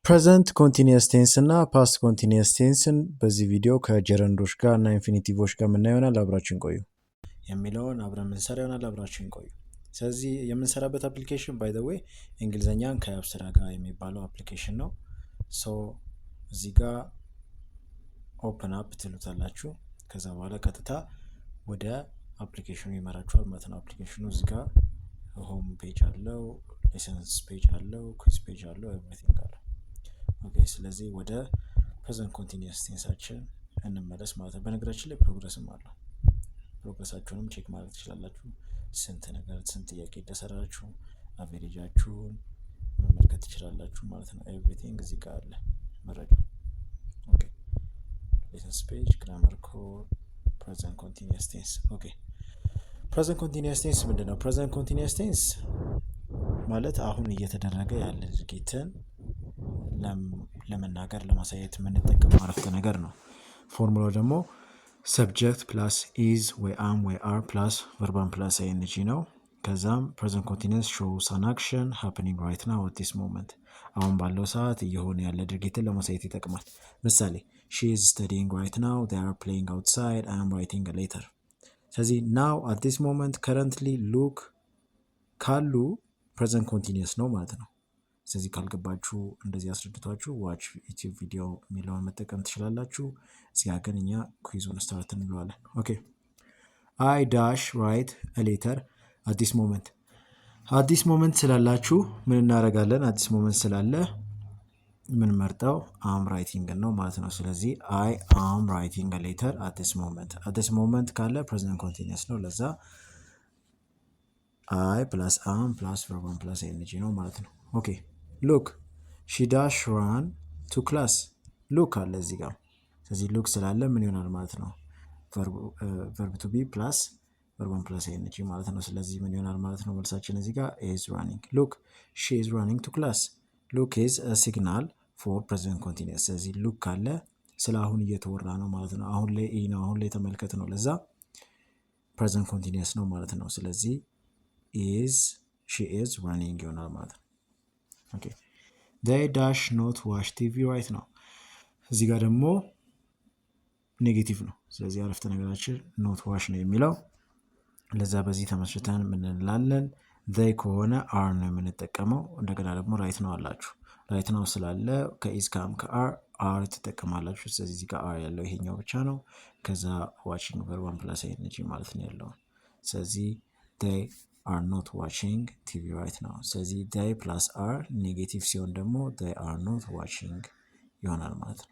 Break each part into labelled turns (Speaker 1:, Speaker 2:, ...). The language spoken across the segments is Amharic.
Speaker 1: ፕሬዘንት ኮንቲኒየስ ቴንስ እና ፓስት ኮንቲኒየስ ቴንስን በዚህ ቪዲዮ ከጀረንዶች ጋር እና ኢንፊኒቲቮች ጋር የምናየው ይሆናል። አብራችን ቆዩ። የሚለውን አብረን የምንሰራ ይሆናል። አብራችን ቆዩ። ስለዚህ የምንሰራበት አፕሊኬሽን ባይ ዘ ዌይ እንግሊዝኛን ከአብስራ ጋር የሚባለው አፕሊኬሽን ነው። ሶ እዚህ ጋር ኦፕን አፕ ትሉታላችሁ። ከዛ በኋላ ቀጥታ ወደ አፕሊኬሽኑ ይመራችኋል ማለት ነው። አፕሊኬሽኑ እዚህ ጋር ሆም ፔጅ አለው፣ ሌሰንስ ፔጅ አለው፣ ኩዊዝ ፔጅ አለው፣ ኤቭሪቲንግ አለው። ኦኬ ስለዚህ ወደ ፕሬዘንት ኮንቲኒየስ ቴንሳችን እንመለስ ማለት ነው። በነገራችን ላይ ፕሮግረስም አለው። ፕሮግረሳችሁንም ቼክ ማድረግ ትችላላችሁ። ስንት ጥያቄ እንደሰራችሁ አቬሬጃችሁን መመልከት ትችላላችሁ ማለት ነው። ኤቭሪቲንግ እዚህ ጋር አለ መረጃ። ኦኬ ሌሰንስ ፔጅ፣ ግራመር ኮድ፣ ፕሬዘንት ኮንቲኒየስ ቴንስ። ኦኬ ፕሬዘንት ኮንቲኒየስ ቴንስ ምንድን ነው? ፕሬዘንት ኮንቲኒየስ ቴንስ ማለት አሁን እየተደረገ ያለ ድርጊትን ለመናገር ለማሳየት የምንጠቀመው አረፍተ ነገር ነው። ፎርሙላው ደግሞ ሰብጀክት ፕላስ ኢዝ ወይ አም ወይ አር ፕላስ ቨርባን ፕላስ አይኤንጂ ነው። ከዛም ፕሬዘንት ኮንቲኒየስ ሾውስ አን አክሽን ሃፕኒንግ ራይት ናው አት ዲስ ሞመንት፣ አሁን ባለው ሰዓት እየሆነ ያለ ድርጊትን ለማሳየት ይጠቅማል። ምሳሌ ሺ ኢዝ ስተዲንግ ራይት ናው፣ ዜይ አር ፕሌይንግ አውትሳይድ፣ አይ አም ራይቲንግ አ ሌተር። ስለዚህ ናው አት ዲስ ሞመንት፣ ከረንትሊ፣ ሉክ ካሉ ፕሬዘንት ኮንቲኒየስ ነው ማለት ነው። ስለዚህ ካልገባችሁ እንደዚህ አስረድቷችሁ ዋች ዩቲዩብ ቪዲዮ የሚለውን መጠቀም ትችላላችሁ። እዚያ ግን እኛ ኩዊዙን ስታርት እንለዋለን። ኦኬ አይ ዳሽ ራይት ሌተር አዲስ ሞመንት። አዲስ ሞመንት ስላላችሁ ምን እናደርጋለን? አዲስ ሞመንት ስላለ የምንመርጠው አም ራይቲንግ ነው ማለት ነው። ስለዚህ አይ አም ራይቲንግ ሌተር አዲስ ሞመንት። አዲስ ሞመንት ካለ ፕሬዘንት ኮንቲኒየስ ነው። ለዛ አይ ፕላስ አም ፕላስ ቨርባን ፕላስ ኤንጂ ነው ማለት ነው። ኦኬ ሉክ ሺ ዳሽ ራን ቱ ክላስ። ሉክ አለ እዚህ ጋር። ስለዚህ ሉክ ስላለ ምን ይሆናል ማለት ነው? ቨርብ ቱ ቢ ፕላስ ቨርባን ፕላስ ኤንጂ ማለት ነው። ስለዚህ ምን ይሆናል ማለት ነው? መልሳችን እዚህ ጋር ኢዝ ራኒንግ። ሉክ ሺ ኢዝ ራኒንግ ቱ ክላስ። ሉክ ኢዝ ሲግናል ፎር ፕሬዘንት ኮንቲኒየስ። ስለዚህ ሉክ ካለ ስለ አሁን እየተወራ ነው ማለት ነው። አሁን ላይ ኢ ነው፣ አሁን ላይ ተመልከት ነው። ለዛ ፕሬዘንት ኮንቲኒየስ ነው ማለት ነው። ስለዚህ ኢዝ ሺ ኢዝ ራኒንግ ይሆናል ማለት ነው። ኦኬ they dash not watch TV right now። እዚህ ጋር ደግሞ ኔጌቲቭ ነው። ስለዚህ አረፍተ ነገራችን ኖት ዋሽ ነው የሚለው። ለዛ በዚህ ተመስርተን ምን እንላለን? they ከሆነ አር ነው የምንጠቀመው። እንደገና ደግሞ ራይት ነው አላችሁ። ራይት ነው ስላለ ከኢዝ ካም ከአር አር ትጠቀማላችሁ። ስለዚህ እዚህ ጋር አር ያለው ይሄኛው ብቻ ነው። ከዛ ዋቺንግ ቨርባን ፕላስ ኤንጂ ማለት ነው ያለው። ስለዚህ they are not watching TV right now። ስለዚህ they plus are ኔጌቲቭ ሲሆን ደግሞ they are not watching ይሆናል ማለት ነው።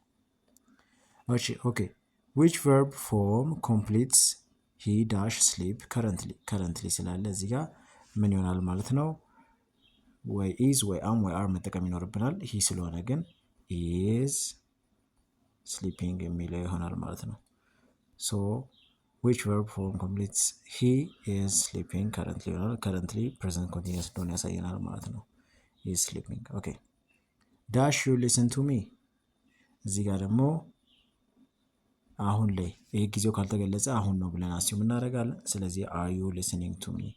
Speaker 1: ኦኬ which verb form completes he dash sleep currently ስላለ እዚህ ጋር ምን ይሆናል ማለት ነው? ወይ is ወይ am ወይ are መጠቀም ይኖርብናል። he ስለሆነ ግን is sleeping የሚለው ይሆናል ማለት ነው። so which verb form completes he is sleeping currently ይሆናል። currently present continuous እንደሆነ ያሳየናል ማለት ነው። he is sleeping። ኦኬ dash you listen to me። እዚህ ጋር ደግሞ አሁን ላይ ይሄ ጊዜው ካልተገለጸ አሁን ነው ብለን አስዩም እናደርጋለን። ስለዚህ are you listening to me፣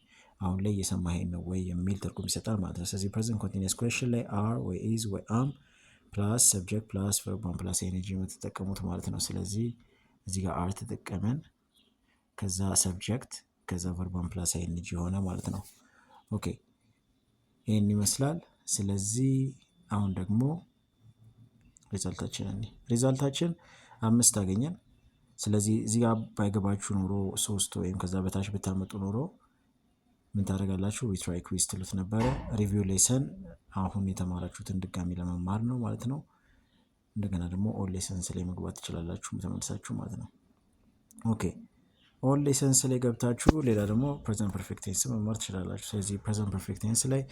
Speaker 1: አሁን ላይ እየሰማኸኝ ነው ወይ የሚል ትርጉም ይሰጣል ማለት ነው። ስለዚህ present continuous question ላይ are ወይ is ወይ am ፕላስ subject ፕላስ verb ፕላስ energy የምትጠቀሙት ማለት ነው። ስለዚህ እዚህ ጋር are ተጠቀመን፣ ከዛ ሰብጀክት፣ ከዛ ቨርባን ፕላስ አይኤንጂ ሆነ ማለት ነው። ኦኬ ይሄን ይመስላል። ስለዚህ አሁን ደግሞ ሪዛልታችን 5 አገኘን። ስለዚህ እዚህ ጋር ባይገባችሁ ኖሮ 3 ወይም ከዛ በታች ብታመጡ ኖሮ ምን ታደርጋላችሁ? ሪትራይ ኩዊዝ ትሉት ነበረ። ሪቪው ሌሰን አሁን የተማራችሁትን ድጋሚ ለመማር ነው ማለት ነው። እንደገና ደግሞ ኦል ሌሰንስ ላይ መግባት ትችላላችሁ ተመልሳችሁ ማለት ነው። ኦኬ ኦል ሌሰንስ ላይ ገብታችሁ ሌላ ደግሞ ፕሬዘንት ፐርፌክት ቴንስ መማር ትችላላችሁ። ስለዚህ ፕሬዘንት ፐርፌክት ቴንስ ላይ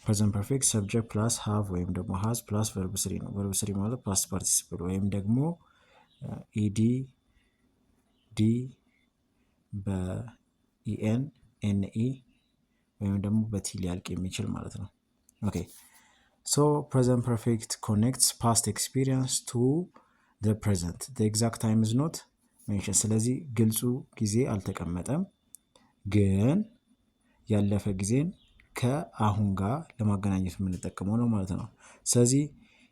Speaker 1: ፕሬዘንት ፐርፌክት ሰብጀክት ፕላስ ሃቭ ወይም ደግሞ ሃዝ ፕላስ ቨርብ ስሪ ነው። ቨርብ ስሪ ማለት ፓስት ፓርቲሲፕል ወይም ደግሞ ኢዲ ዲ በኢኤን ኤንኢ ወይም ደግሞ በቲ ሊያልቅ የሚችል ማለት ነው። ኦኬ ሶ ፕሬዘንት ፐርፌክት ኮኔክትስ ፓስት ኤክስፒሪየንስ ቱ ዘ ፕሬዘንት ዘ ኤግዛክት ታይም ኢዝ ኖት ሜንሽን። ስለዚህ ግልጹ ጊዜ አልተቀመጠም፣ ግን ያለፈ ጊዜን ከአሁን ጋር ለማገናኘት የምንጠቀመው ነው ማለት ነው። ስለዚህ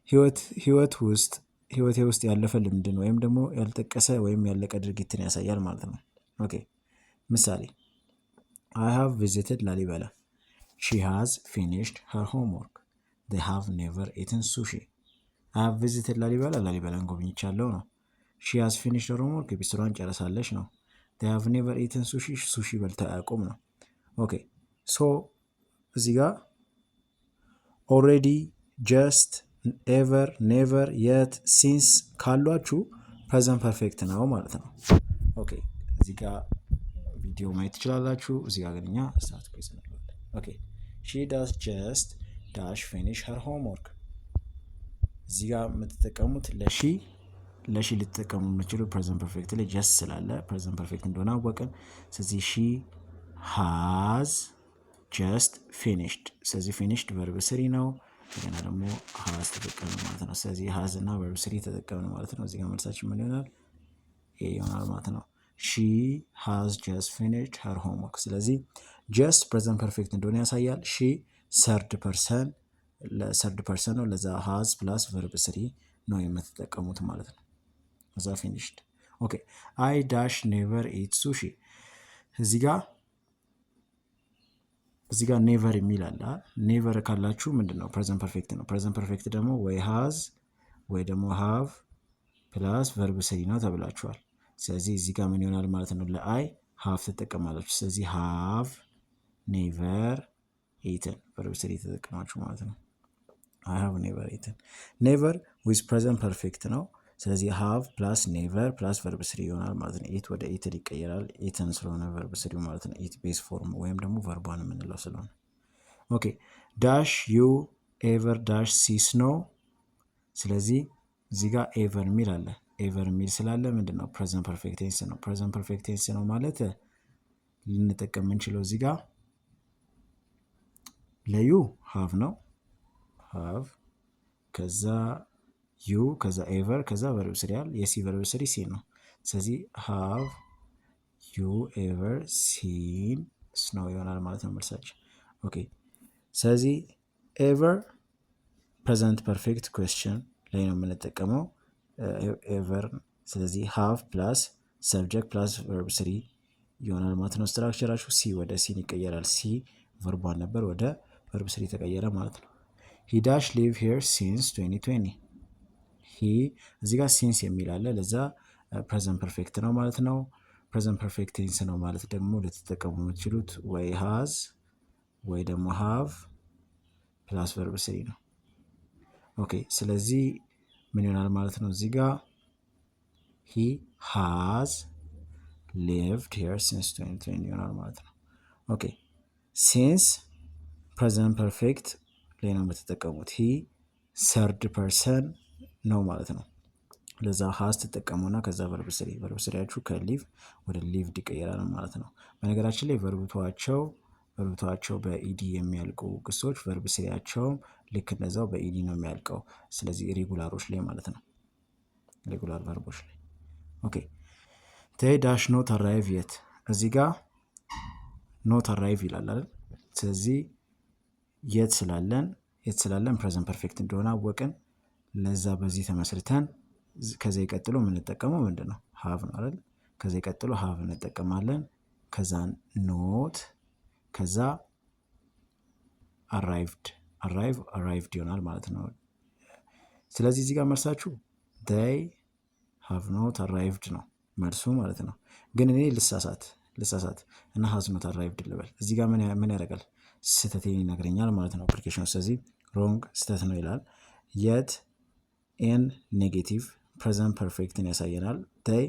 Speaker 1: ህይወቴ ውስጥ ያለፈ ልምድን ወይም ደግሞ ያልጠቀሰ ወይም ያለቀ ድርጊትን ያሳያል ማለት ነው። ኦኬ ምሳሌ I have visited ላሊበላ she has finished her homework they have never eaten sushi I have visited ላሊበላን ጎብኝቻለሁ ነው። she has finished her homework የቤት ስራዋን ጨርሳለች ነው። they have never eaten sushi በልተው አያውቁም ነው። ኦኬ ሶ እዚህ ጋር ኦልሬዲ ጀስት ኤቨር ኔቨር የት ሲንስ ካሏችሁ ፕሬዘንት ፐርፌክት ነው ማለት ነው። ኦኬ እዚህ ጋር ቪዲዮ ማየት ትችላላችሁ። እዚህ ጋር ግን እኛ ስታርት ኩዊዝ እንለዋለን። ኦኬ ሺ ዳስ ጀስት ዳሽ ፊኒሽ ሄር ሆምወርክ። እዚህ ጋር የምትጠቀሙት ለሺ ልትጠቀሙ የምችሉ ፕሬዘንት ፐርፌክት ላይ ጀስት ስላለ ፕሬዘንት ፐርፌክት እንደሆነ አወቅን። ስለዚህ ሺ ሃዝ ጀስት ፊኒሽድ። ስለዚህ ፊኒሽድ ቨርብ ስሪ ነው። እንደገና ደግሞ ሃዝ ተጠቀምን ማለት ነው። ስለዚህ ሃዝ እና ቨርብ ስሪ ተጠቀምን ማለት ነው። እዚህ ጋር መልሳችን ምን ይሆናል? ኤ ይሆናል ማለት ነው። ሺ ሃዝ ጀስት ፊኒሽድ ሄር ሆምወርክ። ስለዚህ ጀስት ፕሬዘንት ፐርፌክት እንደሆነ ያሳያል። ሺ ሰርድ ፐርሰን ነው። ለዛ ሃዝ ፕላስ ቨርብ ስሪ ነው የምትጠቀሙት ማለት ነው። እዛ ፊኒሽድ። ኦኬ አይ ዳሽ ኔቨር ኢት ሱሺ። እዚህ ጋር ኔቨር የሚል አለ። ኔቨር ካላችሁ ምንድን ነው? ፕሬዘንት ፐርፌክት ነው። ፕሬዘንት ፐርፌክት ደግሞ ወይ ሃዝ ወይ ደግሞ ሃቭ ፕላስ ቨርብ ስሪ ነው ተብላችኋል። ስለዚህ እዚህ ጋር ምን ይሆናል ማለት ነው? ለአይ ሃቭ ትጠቀማላችሁ። ስለዚህ ሃቭ ኔቨር ኢትን ቨርብ ስሪ ተጠቀማችሁ ማለት ነው። አይ ሃቭ ኔቨር ኢትን። ኔቨር ዊዝ ፕሬዘንት ፐርፌክት ነው። ስለዚህ ሃቭ ፕላስ ኔቨር ፕላስ ቨርብ ስሪ ይሆናል ማለት ነው። ኢት ወደ ኢትን ይቀየራል። ኢትን ስለሆነ ቨርብ ስሪው ማለት ነው። ኢት ቤስ ፎርም ወይም ደግሞ ቨርቧን የምንለው ስለሆነ። ኦኬ ዳሽ ዩ ኤቨር ዳሽ ሲ ስኖ። ስለዚህ እዚህ ጋር ኤቨር የሚል አለ። ኤቨር የሚል ስላለ ምንድን ነው? ፕሬዘንት ፐርፌክት ቴንስ ነው። ፕሬዘንት ፐርፌክት ቴንስ ነው ማለት ልንጠቀም የምንችለው እዚህ ጋር ለዩ ሃቭ ነው። ሃቭ ከዛ ዩ ከዛ ኤቨር ከዛ ቨርብ ስሪ ያል የሲ ቨርብ ስሪ ሲን ነው። ስለዚህ ሃቭ ዩ ኤቨር ሲን ስኖው ይሆናል ማለት ነው መልሳችን። ኦኬ ስለዚህ ኤቨር ፕሬዘንት ፐርፌክት ኩዌስችን ላይ ነው የምንጠቀመው ኤቨር። ስለዚህ ሃቭ ፕላስ ሰብጀክት ፕላስ ቨርብ ስሪ ይሆናል ማለት ነው። ስትራክቸራችሁ ሲ ወደ ሲን ይቀየራል። ሲ ቨርቧን ነበር ወደ ቨርብ ስሪ ተቀየረ ማለት ነው። ሂ ዳሽ ሊቭ ሄር ሲንስ 2020። ሂ እዚህ ጋር ሲንስ የሚል አለ። ለዛ ፕሬዘንት ፐርፌክት ነው ማለት ነው። ፕሬዘንት ፐርፌክት ቴንስ ነው ማለት ደግሞ ልትጠቀሙ የምትችሉት ወይ ሃዝ ወይ ደግሞ ሃቭ ፕላስ ቨርብ ስሪ ነው። ኦኬ ስለዚህ ምን ይሆናል ማለት ነው? እዚህ ጋር ሂ ሃዝ ሊቭድ ሄር ሲንስ 2020 ይሆናል ማለት ነው። ኦኬ ሲንስ ፕሬዘንት ፐርፌክት ላይ ነው የምትጠቀሙት። ሂ ሰርድ ፐርሰን ነው ማለት ነው። ለዛ ሃዝ ትጠቀሙና ከዛ ቨርብ ስሪያችሁ ከሊቭ ወደ ሊቭድ ይቀየራል ማለት ነው። በነገራችን ላይ ቨርብቷቸው በኢዲ የሚያልቁ ግሶች ቨርብ ስሪያቸውም ልክ እንደዛው በኢዲ ነው የሚያልቀው። ስለዚህ ሬጉላሮች ላይ ማለት ነው። ሬጉላር ቨርቦች ላይ ኦኬ ቴይ ዳሽ ኖት አራይቭ የት። እዚህ ጋር ኖት አራይቭ ይላል አይደል? ስለዚህ የት ስላለን ፕሬዘንት ፐርፌክት እንደሆነ አወቅን። ለዛ በዚህ ተመስርተን ከዛ ይቀጥሎ የምንጠቀመው ምንድን ነው? ሃቭ ነው አይደል? ከዛ ይቀጥሎ ሃቭ እንጠቀማለን። ከዛ ኖት ከዛ አራይቭድ ይሆናል ማለት ነው። ስለዚህ እዚህ ጋር መልሳችሁ they have not arrived ነው መልሱ ማለት ነው። ግን እኔ ልሳሳት እና has not arrived ልበል። እዚህ ጋር ምን ያደርጋል? ስህተቴን ይነግረኛል ማለት ነው አፕሊኬሽኑ። ስለዚህ ሮንግ ስህተት ነው ይላል። የት ኤን ኔጌቲቭ ፕሬዘንት ፐርፌክትን ያሳየናል። they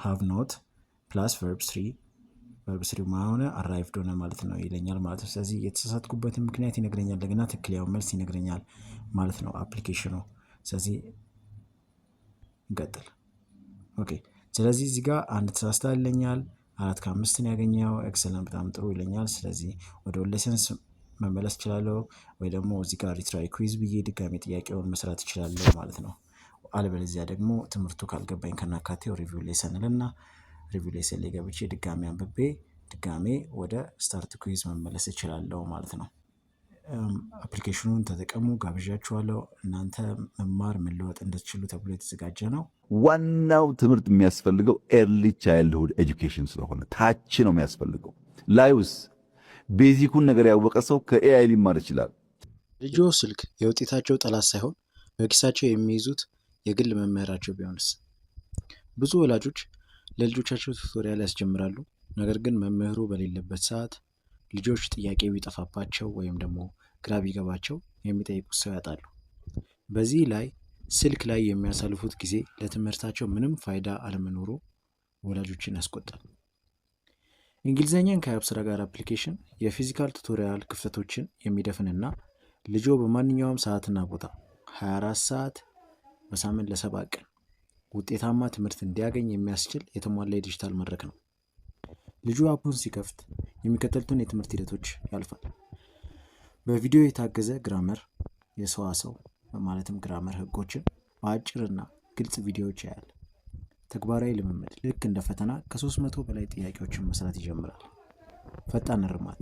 Speaker 1: have not ፕላስ ቨርብ ስሪ ማሆነ አራይቭድ ሆነ ማለት ነው ይለኛል ማለት ነው። ስለዚህ የተሳሳትኩበትን ምክንያት ይነግረኛል፣ እንደገና ትክክለኛውን መልስ ይነግረኛል ማለት ነው አፕሊኬሽኑ። ስለዚህ እንቀጥል። ኦኬ ስለዚህ እዚህ ጋር አንድ ተሳስታ ይለኛል። 4 ከ5 ያገኘው ኤክሰለንት በጣም ጥሩ ይለኛል። ስለዚህ ወደ ሌሰንስ መመለስ እችላለሁ ወይ ደግሞ እዚህ ጋር ሪትራይ ኩዊዝ ብዬ ድጋሜ ጥያቄውን መስራት እችላለሁ ማለት ነው። አለበለዚያ ደግሞ ትምህርቱ ካልገባኝ ከናካቴው ሪቪው ሌሰን ልና ሪቪው ሌሰን ላይ ገብቼ ድጋሜ አንብቤ ድጋሜ ወደ ስታርት ኩዊዝ መመለስ እችላለሁ ማለት ነው። አፕሊኬሽኑን ተጠቀሙ፣ ጋብዣችኋለሁ። እናንተ መማር መለወጥ እንድትችሉ ተብሎ የተዘጋጀ ነው።
Speaker 2: ዋናው ትምህርት የሚያስፈልገው ኤርሊ ቻይልድሁድ ኤጁኬሽን ስለሆነ ታች ነው የሚያስፈልገው። ላዩስ ቤዚኩን ነገር ያወቀ ሰው ከኤአይ ሊማር ይችላል።
Speaker 1: ልጆ ስልክ የውጤታቸው ጠላት ሳይሆን በኪሳቸው የሚይዙት የግል መምህራቸው ቢሆንስ? ብዙ ወላጆች ለልጆቻቸው ቱቶሪያል ያስጀምራሉ። ነገር ግን መምህሩ በሌለበት ሰዓት ልጆች ጥያቄ ቢጠፋባቸው ወይም ደግሞ ግራ ቢገባቸው የሚጠይቁት ሰው ያጣሉ። በዚህ ላይ ስልክ ላይ የሚያሳልፉት ጊዜ ለትምህርታቸው ምንም ፋይዳ አለመኖሩ ወላጆችን ያስቆጣል። እንግሊዝኛን ከአፕስራ ጋር አፕሊኬሽን የፊዚካል ቱቶሪያል ክፍተቶችን የሚደፍንና ልጆ በማንኛውም ሰዓትና ቦታ 24 ሰዓት በሳምንት ለ7 ቀን ውጤታማ ትምህርት እንዲያገኝ የሚያስችል የተሟላ የዲጂታል መድረክ ነው። ልጁ አፑን ሲከፍት የሚከተሉትን የትምህርት ሂደቶች ያልፋል። በቪዲዮ የታገዘ ግራመር፣ የሰዋሰው ማለትም ግራመር ህጎችን በአጭርና ግልጽ ቪዲዮዎች ያያል። ተግባራዊ ልምምድ ልክ እንደ ፈተና ከ300 በላይ ጥያቄዎችን መስራት ይጀምራል። ፈጣን እርማት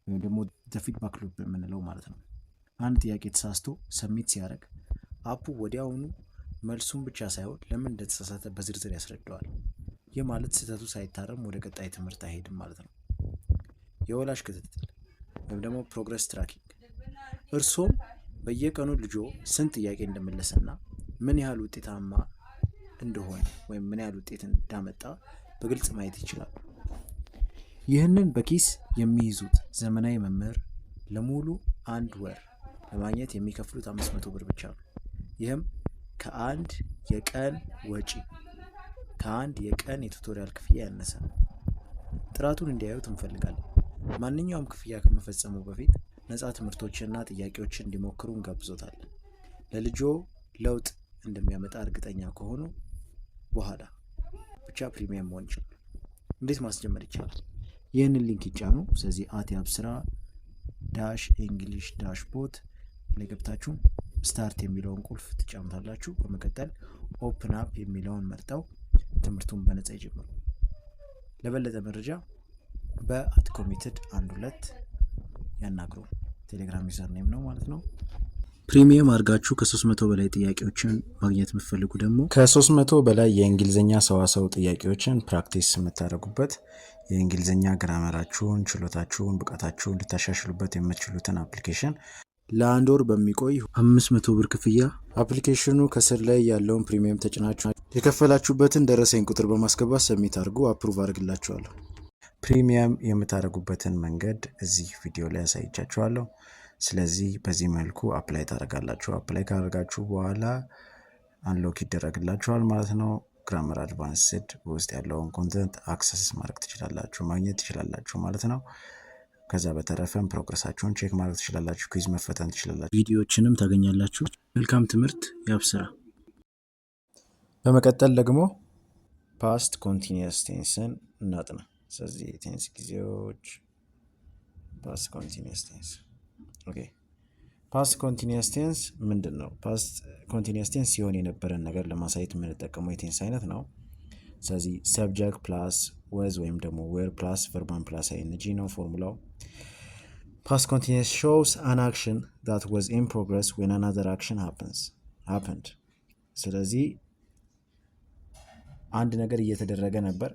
Speaker 1: ወይም ደግሞ ፊድባክ ሉፕ የምንለው ማለት ነው። አንድ ጥያቄ ተሳስቶ ሰሚት ሲያደርግ አፑ ወዲያውኑ መልሱን ብቻ ሳይሆን ለምን እንደተሳሳተ በዝርዝር ያስረዳዋል። ይህ ማለት ስህተቱ ሳይታረም ወደ ቀጣይ ትምህርት አይሄድም ማለት ነው። የወላጅ ክትትል ወይም ደግሞ ፕሮግረስ ትራኪንግ፣ እርሶም በየቀኑ ልጆ ስንት ጥያቄ እንደመለሰና ምን ያህል ውጤታማ እንደሆነ ወይም ምን ያህል ውጤት እንዳመጣ በግልጽ ማየት ይችላሉ። ይህንን በኪስ የሚይዙት ዘመናዊ መምህር ለሙሉ 1 ወር ለማግኘት የሚከፍሉት 500 ብር ብቻ ነው። ይህም ከአንድ የቀን የቱቶሪያል ክፍያ ያነሰ ነው። ጥራቱን እንዲያዩት እንፈልጋለን። ማንኛውም ክፍያ ከመፈጸሙ በፊት ነፃ ትምህርቶችንና ጥያቄዎችን እንዲሞክሩ እንጋብዞታለን። ለልጆ ለውጥ እንደሚያመጣ እርግጠኛ ከሆኑ በኋላ ብቻ ፕሪሚየም መሆን ይችላል። እንዴት ማስጀመር ይቻላል? ይህንን ሊንክ ይጫኑ። ስለዚህ @apsra -english -bot ላይ ገብታችሁ ስታርት የሚለውን ቁልፍ ትጫኑታላችሁ። በመቀጠል ኦፕን አፕ የሚለውን መርጠው ትምህርቱን በነፃ ይጀምሩ። ለበለጠ መረጃ በ@committed12 ያናግሩ። ቴሌግራም ዩዘር ኔም ነው ማለት ነው። ፕሪሚየም አድርጋችሁ ከ300 በላይ ጥያቄዎችን ማግኘት የምትፈልጉ ደግሞ ከ300 በላይ የእንግሊዝኛ ሰዋሰው ጥያቄዎችን ፕራክቲስ የምታደርጉበት የእንግሊዝኛ ግራመራችሁን፣ ችሎታችሁን፣ ብቃታችሁን እንድታሻሽሉበት የምትችሉትን አፕሊኬሽን ለ1 ወር በሚቆይ 500 ብር ክፍያ አፕሊኬሽኑ ከስር ላይ ያለውን ፕሪሚየም ተጭናችሁ የከፈላችሁበትን ደረሰኝ ቁጥር በማስገባት ሰሚት አድርጉ። አፕሩቭ አድርግላችኋለሁ። ፕሪሚየም የምታደርጉበትን መንገድ እዚህ ቪዲዮ ላይ ያሳይቻችኋለሁ። ስለዚህ በዚህ መልኩ አፕላይ ታደርጋላችሁ። አፕላይ ካደረጋችሁ በኋላ አንሎክ ይደረግላችኋል ማለት ነው። ግራመር አድቫንስድ ውስጥ ያለውን ኮንተንት አክሰስ ማድረግ ትችላላችሁ፣ ማግኘት ትችላላችሁ ማለት ነው። ከዛ በተረፈም ፕሮግረሳችሁን ቼክ ማድረግ ትችላላችሁ፣ ኩዊዝ መፈተን ትችላላችሁ፣ ቪዲዮዎችንም ታገኛላችሁ። መልካም ትምህርት ያብስራ። በመቀጠል ደግሞ ፓስት ኮንቲኒየስ ቴንስን እናጥና። ስለዚህ የቴንስ ጊዜዎች ፓስት ኮንቲኒየስ ቴንስ። ኦኬ ፓስት ኮንቲኒየስ ቴንስ ምንድን ነው? ፓስት ኮንቲኒየስ ቴንስ ሲሆን የነበረን ነገር ለማሳየት የምንጠቀመው የቴንስ አይነት ነው። ስለዚህ ሰብጀክት ፕላስ ወዝ ወይም ደግሞ ዌር ፕላስ ቨርባን ፕላስ አይንጂ ነው ፎርሙላው። ፓስት ኮንቲኒየስ ሾውስ አን አክሽን that was in progress when another action happened። ስለዚህ አንድ ነገር እየተደረገ ነበር፣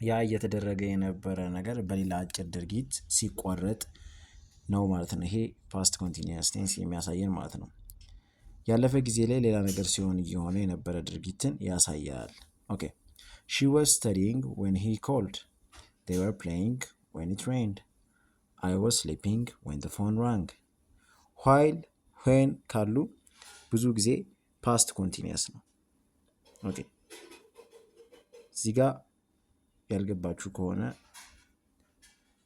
Speaker 1: ያ እየተደረገ የነበረ ነገር በሌላ አጭር ድርጊት ሲቋረጥ ነው ማለት ነው። ይሄ ፓስት ኮንቲኒየስ ቴንስ የሚያሳየን ማለት ነው። ያለፈ ጊዜ ላይ ሌላ ነገር ሲሆን እየሆነ የነበረ ድርጊትን ያሳያል። ኦኬ she was studying when he called. They were playing when it rained. I was sleeping when the phone rang. while when ካሉ ብዙ ጊዜ ፓስት ኮንቲኒየስ ነው። ኦኬ እዚህ ጋር ያልገባችሁ ከሆነ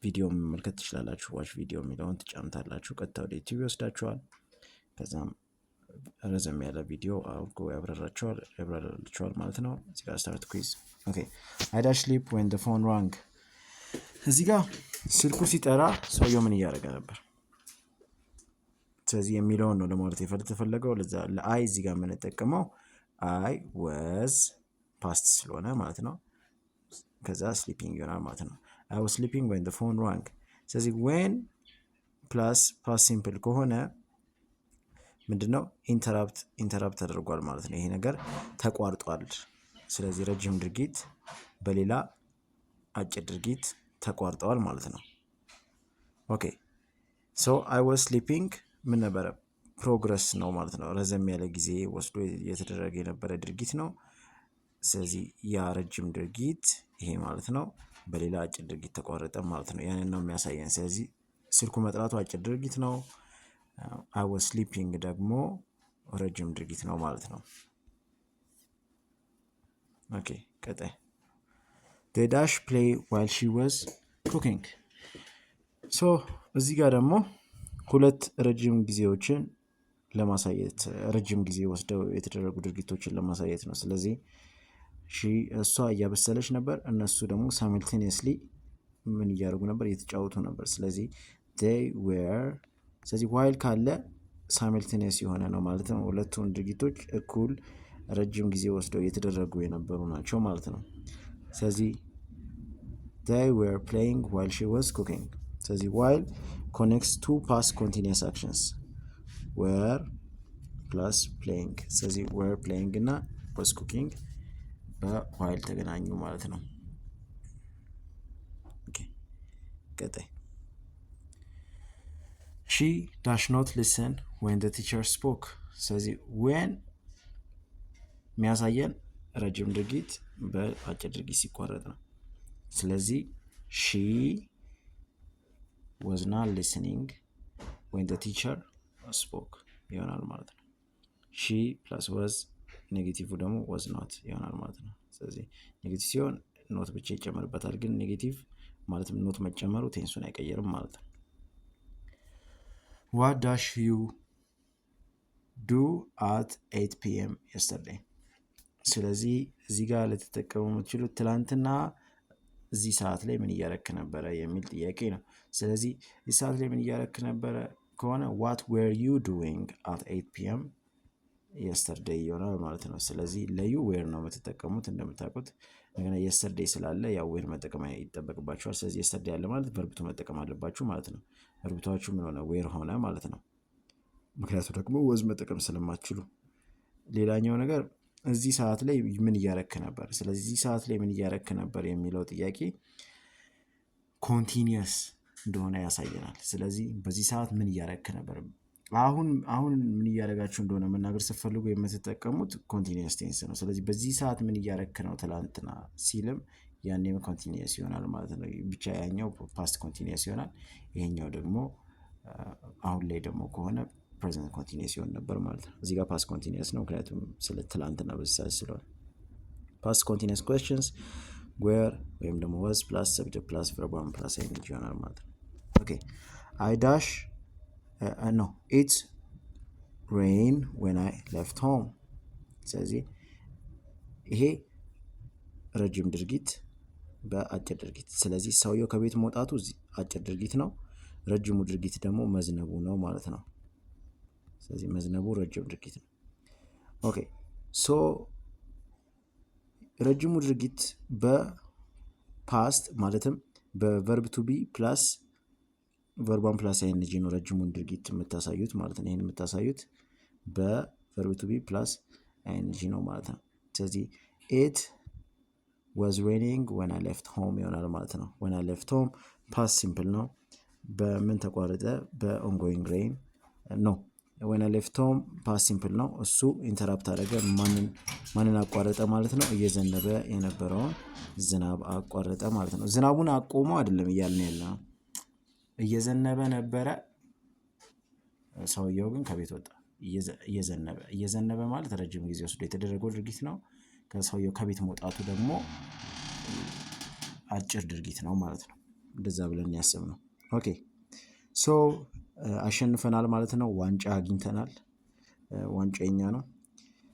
Speaker 1: ቪዲዮ መመልከት ትችላላችሁ። ዋች ቪዲዮ የሚለውን ትጫኑታላችሁ፣ ቀጥታ ወደ ዩቲዩብ ይወስዳችኋል። ከዛም ረዘም ያለ ቪዲዮ አውርጎ ያብራራችኋል ማለት ነው። እዚህ ጋር ስታርት ኩዊዝ። ኦኬ I dash sleep when the phone rang። እዚህ ጋር ስልኩ ሲጠራ ሰውየው ምን እያደረገ ነበር? ስለዚህ የሚለውን ነው ለማለት የተፈለገው። ለዛ ለአይ እዚህ ጋር የምንጠቀመው አይ was ፓስት ስለሆነ ማለት ነው። ከዛ ስሊፒንግ ይሆናል ማለት ነው። I was sleeping when the phone rang። ስለዚህ when ፕላስ ፓስት ሲምፕል ከሆነ ምንድነው ኢንተራፕት ተደርጓል ማለት ነው። ይሄ ነገር ተቋርጧል። ስለዚህ ረጅም ድርጊት በሌላ አጭር ድርጊት ተቋርጠዋል ማለት ነው። ኦኬ ሶ አይ ዋዝ ስሊፒንግ ምን ነበረ? ፕሮግረስ ነው ማለት ነው። ረዘም ያለ ጊዜ ወስዶ የተደረገ የነበረ ድርጊት ነው። ስለዚህ ያ ረጅም ድርጊት ይሄ ማለት ነው በሌላ አጭር ድርጊት ተቋረጠ ማለት ነው። ያንን ነው የሚያሳየን። ስለዚህ ስልኩ መጥራቱ አጭር ድርጊት ነው። አይ ዋዝ ስሊፒንግ ደግሞ ረጅም ድርጊት ነው ማለት ነው። ኦኬ ቀጣይ they dash play while she was cooking ሶ እዚህ ጋር ደግሞ ሁለት ረጅም ጊዜዎችን ለማሳየት ረጅም ጊዜ ወስደው የተደረጉ ድርጊቶችን ለማሳየት ነው። ስለዚህ እሷ እያበሰለች ነበር፣ እነሱ ደግሞ ሳይመልቴኒየስሊ ምን እያደረጉ ነበር? እየተጫወቱ ነበር። ስለዚህ they were ስለዚህ while ካለ ሳይመልቴኒየስ የሆነ ነው ማለት ነው። ሁለቱን ድርጊቶች እኩል ረጅም ጊዜ ወስደው የተደረጉ የነበሩ ናቸው ማለት ነው። ስለዚህ they were playing while she was cooking ስለዚህ while connects two past continuous actions were plus playing ስለዚህ were playing እና was cooking በwhile ተገናኙ ማለት ነው። ኦኬ ቀጣይ she does not listen when the teacher spoke ስለዚህ when የሚያሳየን ረጅም ድርጊት በአጭር ድርጊት ሲቋረጥ ነው። ስለዚህ she was not listening when the teacher spoke ይሆናል ማለት ነው። she plus was ኔጌቲቭ ደግሞ was not ይሆናል ማለት ነው። ስለዚህ ኔጌቲቭ ሲሆን ኖት ብቻ ይጨመርበታል። ግን ኔጌቲቭ ማለት ኖት መጨመሩ ቴንሱን አይቀየርም ማለት ነው። what does you do at 8 p.m. yesterday ስለዚህ እዚህ ጋር ልትጠቀሙ የምትችሉት ትላንትና እዚህ ሰዓት ላይ ምን እያረክ ነበረ የሚል ጥያቄ ነው። ስለዚህ እዚህ ሰዓት ላይ ምን እያረክ ነበረ ከሆነ what were you doing at 8 p.m. yesterday ይሆናል ማለት ነው። ስለዚህ ለዩ ዌር ነው የምትጠቀሙት እንደምታውቁት። እንደገና yesterday ስላለ ያው ዌር መጠቀም ይጠበቅባችኋል። ስለዚህ yesterday ያለ ማለት ቨርብቱ መጠቀም አለባችሁ ማለት ነው። ቨርብታችሁ ምን ሆነ? ዌር ሆነ ማለት ነው። ምክንያቱም ደግሞ ወዝ መጠቀም ስለማትችሉ። ሌላኛው ነገር እዚህ ሰዓት ላይ ምን እያረክ ነበር? ስለዚህ እዚህ ሰዓት ላይ ምን እያረክ ነበር የሚለው ጥያቄ ኮንቲኒየስ እንደሆነ ያሳየናል። ስለዚህ በዚህ ሰዓት ምን እያረክ ነበር? አሁን ምን እያረጋችሁ እንደሆነ መናገር ስትፈልጉ የምትጠቀሙት ኮንቲኒየስ ቴንስ ነው። ስለዚህ በዚህ ሰዓት ምን እያረክ ነው ትላንትና ሲልም ያኔም ኮንቲኒየስ ይሆናል ማለት ነው። ብቻ ያኛው ፓስት ኮንቲኒየስ ይሆናል፣ ይሄኛው ደግሞ አሁን ላይ ደግሞ ከሆነ ፕሬዘንት ኮንቲኒየስ ይሆን ነበር ማለት ነው። እዚህ ጋር ፓስት ኮንቲኒየስ ነው ምክንያቱም ስለ ትላንትና በዚህ ሰዓት ስለሆነ። ፓስት ኮንቲኒየስ ኩዌስችንስ ዌር ወይም ደግሞ was ፕላስ ሰብጀክት ፕላስ ቨርብ ፕላስ ing ይሆናል ማለት ነው። ኦኬ I dash no it rain when I left home ስለዚህ ይሄ ረጅም ድርጊት በአጭር ድርጊት። ስለዚህ ሰውየው ከቤት መውጣቱ አጭር ድርጊት ነው፣ ረጅሙ ድርጊት ደግሞ መዝነቡ ነው ማለት ነው። ስለዚህ መዝነቡ ረጅም ድርጊት ነው። ኦኬ ሶ ረጅሙ ድርጊት በፓስት ማለትም በቨርብ ቱ ቢ ፕላስ ቨርቧን ፕላስ አይንጂ ነው ረጅሙን ድርጊት የምታሳዩት ማለት ነው። ይሄን የምታሳዩት በቨርብ ቱ ቢ ፕላስ አይንጂ ነው ማለት ነው። ስለዚህ it was raining when I left home ይሆናል ማለት ነው። when I left home ፓስት ሲምፕል ነው። በምን ተቋረጠ? በኦንጎይንግ ሬን ነው። when I left home ፓስት ሲምፕል ነው። እሱ ኢንተራፕት አደረገ። ማንን አቋረጠ ማለት ነው? እየዘነበ የነበረውን ዝናብ አቋረጠ ማለት ነው። ዝናቡን አቆመው አይደለም እያልን ያለነው፣ እየዘነበ ነበረ። ሰውየው ግን ከቤት ወጣ። እየዘነበ ማለት ረጅም ጊዜ ወስዶ የተደረገው ድርጊት ነው። ከሰውየው ከቤት መውጣቱ ደግሞ አጭር ድርጊት ነው ማለት ነው። እንደዛ ብለን ያሰብነው። ኦኬ ሶ አሸንፈናል ማለት ነው። ዋንጫ አግኝተናል። ዋንጫኛ ነው።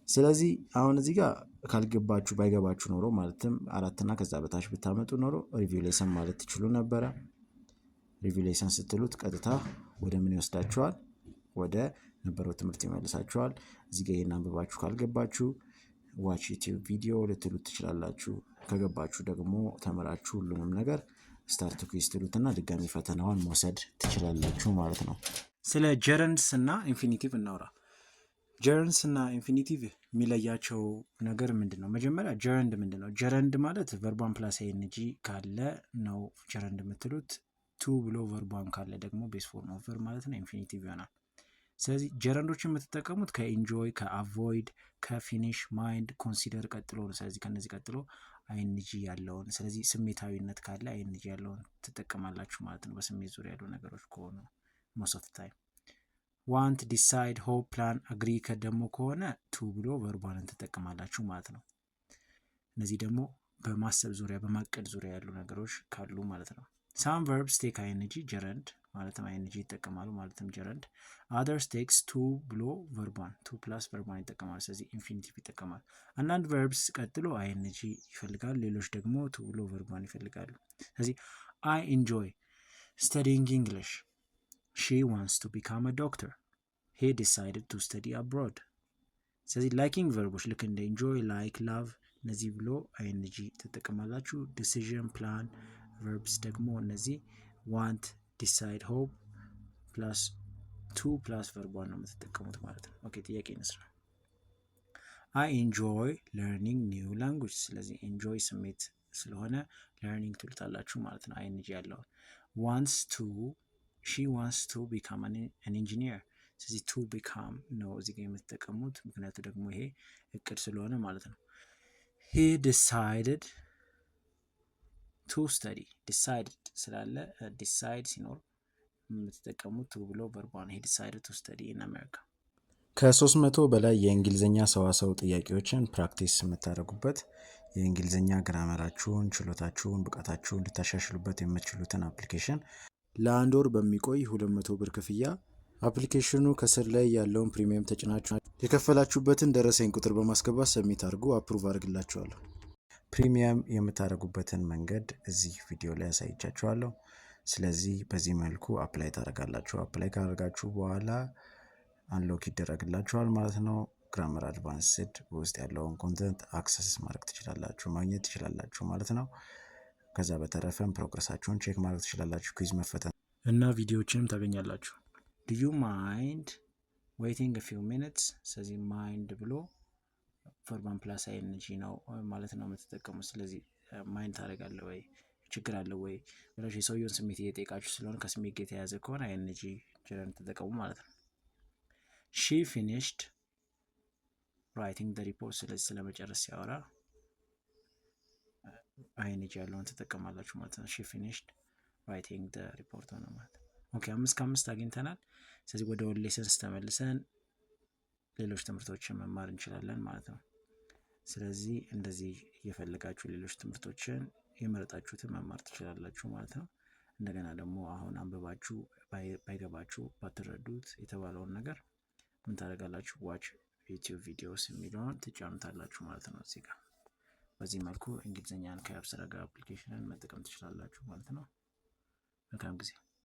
Speaker 1: ስለዚህ አሁን እዚህ ጋር ካልገባችሁ ባይገባችሁ ኖሮ ማለትም 4 እና ከዛ በታች ብታመጡ ኖሮ ሪቪው ሌሰን ማለት ትችሉ ነበረ። ሪቪው ሌሰን ስትሉት ቀጥታ ወደ ምን ይወስዳችኋል? ወደ ነበረው ትምህርት ይመልሳችኋል። እዚህ ጋር ይሄን አንብባችሁ ካልገባችሁ ዋች ዩቲዩብ ቪዲዮ ልትሉት ትችላላችሁ። ከገባችሁ ደግሞ ተመራችሁ ሁሉንም ነገር ስታርት ኩዊዝ ትሉትና ድጋሚ ፈተናውን መውሰድ ትችላላችሁ ማለት ነው። ስለ ጀረንድስ እና ኢንፊኒቲቭ እናውራ። ጀረንድስ እና ኢንፊኒቲቭ የሚለያቸው ነገር ምንድን ነው? መጀመሪያ ጀረንድ ምንድን ነው? ጀረንድ ማለት ቨርቧን ፕላስ አይኤንጂ ካለ ነው ጀረንድ የምትሉት። ቱ ብሎ ቨርቧን ካለ ደግሞ ቤስ ፎርም ኦፍ ቨርብ ማለት ነው፣ ኢንፊኒቲቭ ይሆናል። ስለዚህ ጀረንዶችን የምትጠቀሙት ከኢንጆይ፣ ከአቮይድ፣ ከፊኒሽ፣ ማይንድ፣ ኮንሲደር ቀጥሎ ነው። ስለዚህ ከነዚህ ቀጥሎ አይኤንጂ ያለውን፣ ስለዚህ ስሜታዊነት ካለ አይኤንጂ ያለውን ትጠቀማላችሁ ማለት ነው። በስሜት ዙሪያ ያሉ ነገሮች ከሆኑ ሞስት ኦፍ ታይም። ዋንት፣ ዲሳይድ፣ ሆፕ፣ ፕላን፣ አግሪ ደግሞ ከሆነ ቱ ብሎ ቨርቧንን ትጠቀማላችሁ ማለት ነው። እነዚህ ደግሞ በማሰብ ዙሪያ በማቀድ ዙሪያ ያሉ ነገሮች ካሉ ማለት ነው። ሳም ቨርብስ ቴክ አይኤንጂ ጀረንድ ማለትም አይኤንጂ ይጠቀማሉ ማለትም ጀረንድ። አደርስ ቴክስ ቱ ብሎ ቨርቧን ቱ ፕላስ ቨርቧን ይጠቀማሉ፣ ስለዚህ ኢንፊኒቲቭ ይጠቀማሉ። አንዳንድ ቨርብስ ቀጥሎ አይኤንጂ ይፈልጋሉ፣ ሌሎች ደግሞ ቱ ብሎ ቨርቧን ይፈልጋሉ። ስለዚህ አይ ኢንጆይ ስተዲንግ እንግሊሽ፣ ሺ ዋንትስ ቱ ቢካም አ ዶክተር፣ ሄ ዲሳይድድ ቱ ስተዲ አብሮድ። ስለዚህ ላይኪንግ ቨርቦች ልክ እንደ ኢንጆይ፣ ላይክ፣ ላቭ እነዚህ ብሎ አይኤንጂ ትጠቀማላችሁ። ዲሲዥን፣ ፕላን ቨርብስ ደግሞ እነዚህ ዋንት፣ ዲሳይድ፣ ሆፕ ፕላስ ቱ ፕላስ ቨርቧን ነው የምትጠቀሙት ማለት ነው። ኦኬ ጥያቄ እንስራ። አይ ኢንጆይ ለርኒንግ ኒው ላንጉጅ። ስለዚህ ኢንጆይ ስሜት ስለሆነ ለርኒንግ ትሉታላችሁ ማለት ነው አይኤንጂ ያለውን። ዋንትስ ቱ፣ ሺ ዋንትስ ቱ ቢካም አን ኢንጂኒየር። ስለዚህ ቱ ቢካም ነው እዚህ ጋር የምትጠቀሙት፣ ምክንያቱ ደግሞ ይሄ እቅድ ስለሆነ ማለት ነው። ሂ ዲሳይድድ ቱ ስተዲ፣ ዲሳይድድ ስላለ ዲሳይድ ሲኖር የምትጠቀሙት ቱ ብሎ ቨርቧን ሂ ዲሳይድድ ቱ ስተዲ ኢን አሜሪካ። ከ300 በላይ የእንግሊዝኛ ሰዋሰው ጥያቄዎችን ፕራክቲስ የምታደርጉበት የእንግሊዝኛ ግራመራችሁን፣ ችሎታችሁን፣ ብቃታችሁን ልታሻሽሉበት የምትችሉትን አፕሊኬሽን ለአንድ ወር በሚቆይ 200 ብር ክፍያ አፕሊኬሽኑ ከስር ላይ ያለውን ፕሪሚየም ተጭናችሁ የከፈላችሁበትን ደረሰኝ ቁጥር በማስገባት ሰሚት አድርጉ፣ አፕሩቭ አድርግላችኋለሁ። ፕሪሚየም የምታደርጉበትን መንገድ እዚህ ቪዲዮ ላይ ያሳይቻችኋለሁ። ስለዚህ በዚህ መልኩ አፕላይ ታደርጋላችሁ። አፕላይ ካደረጋችሁ በኋላ አንሎክ ይደረግላችኋል ማለት ነው። ግራመር አድቫንስድ ውስጥ ያለውን ኮንተንት አክሰስ ማድረግ ትችላላችሁ፣ ማግኘት ትችላላችሁ ማለት ነው። ከዛ በተረፈም ፕሮግረሳችሁን ቼክ ማድረግ ትችላላችሁ። ኩዊዝ መፈተን እና ቪዲዮዎችንም ታገኛላችሁ። ዱ ዩ ማይንድ ዌይቲንግ ፊው ሚኒትስ። ስለዚህ ማይንድ ብሎ ቨርቧን ፕላስ አይኤንጂ ነው ማለት ነው የምትጠቀሙት። ስለዚህ ማይንድ ታደርጋለህ ወይ ችግር አለው ወይ ብላችሁ የሰውየውን ስሜት እየጠየቃችሁ ስለሆነ ከስሜት ጋር የተያዘ ከሆነ አይኤንጂ ጀረንድ ተጠቀሙ ማለት ነው። ሺ ፊኒሽድ ራይቲንግ ደ ሪፖርት። ስለዚህ ስለመጨረስ ሲያወራ አይኤንጂ ያለውን ትጠቀማላችሁ ማለት ነው። ሺ ፊኒሽድ ራይቲንግ ደ ሪፖርት ነው ማለት ነው። ኦኬ 5 ከ5 አግኝተናል። ስለዚህ ወደ ሌሰንስ ተመልሰን ሌሎች ትምህርቶችን መማር እንችላለን ማለት ነው። ስለዚህ እንደዚህ እየፈለጋችሁ ሌሎች ትምህርቶችን የመረጣችሁትን መማር ትችላላችሁ ማለት ነው። እንደገና ደግሞ አሁን አንብባችሁ ባይገባችሁ ባትረዱት የተባለውን ነገር ምን ታደርጋላችሁ? ዋች ዩቲዩብ ቪዲዮስ የሚለውን ትጫኑታላችሁ ማለት ነው እዚህ ጋር። በዚህ መልኩ እንግሊዝኛን ከአፕስራ ጋር አፕሊኬሽንን መጠቀም ትችላላችሁ ማለት ነው። መልካም ጊዜ።